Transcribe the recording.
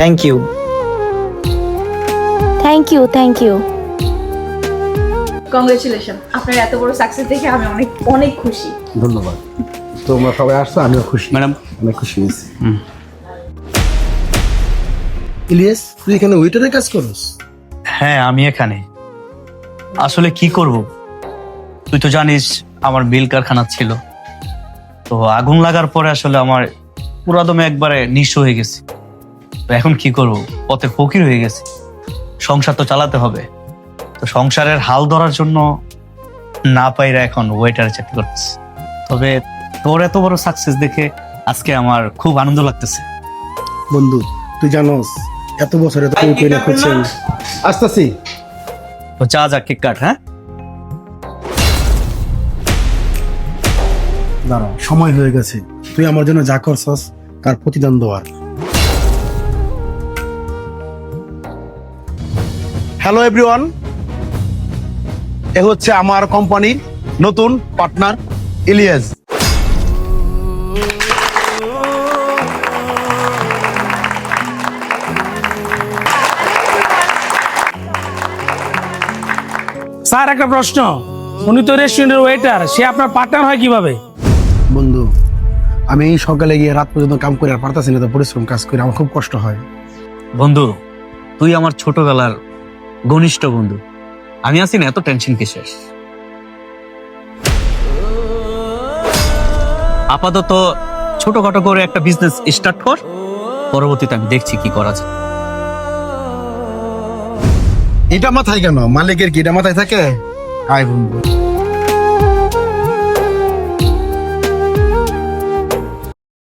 Thank you. Thank you, thank you. Congratulation, আপনার এত বড় সাকসেস দেখে আমি অনেক অনেক খুশি। ধন্যবাদ, তোমরা সবাই আসছো, আমিও খুশি, ম্যাডাম। অনেক খুশি হয়েছি। ইলিয়াস, তুই এখানে ওয়েটারের কাজ করস? হ্যাঁ, আমি এখানে আসলে কি করব, তুই তো জানিস আমার মিল কারখানা ছিল, তো আগুন লাগার পরে আসলে আমার পুরাদমে একবারে নিঃস্ব হয়ে গেছে। তো এখন কি করব, পথে ফকির হয়ে গেছে, সংসার তো চালাতে হবে। তো সংসারের হাল ধরার জন্য না পাইরা এখন ওয়েটার চাকরি করতেছে। তবে তোর এত বড় সাকসেস দেখে আজকে আমার খুব আনন্দ লাগতেছে। বন্ধু, তুই জানোস এত বছরে তো কেউ না খুঁজছেন। আসতেছি। তো যা কেক কাট। হ্যাঁ, দাঁড়া, সময় হয়ে গেছে, তুই আমার জন্য যা করছস তার প্রতিদান দেওয়ার। হ্যালো এভরিওয়ান, এ হচ্ছে আমার কোম্পানির নতুন পার্টনার ইলিয়াস। স্যার, একটা প্রশ্ন, উনি তো রেস্টুরেন্টের ওয়েটার, সে আপনার পার্টনার হয় কিভাবে? বন্ধু, আমি এই সকালে গিয়ে রাত পর্যন্ত কাম করে আর পারতাছি না, তো পরিশ্রম কাজ করে আমার খুব কষ্ট হয়। বন্ধু, তুই আমার ছোটবেলার ঘনিষ্ঠ বন্ধু, আমি আছি না, এত টেনশন কিসের? আপাতত ছোটখাটো করে একটা বিজনেস স্টার্ট কর, পরবর্তীতে আমি দেখছি কি করা যায়। এটা মাথায় কেন? মালিকের কি এটা মাথায় থাকে? আয় বন্ধু।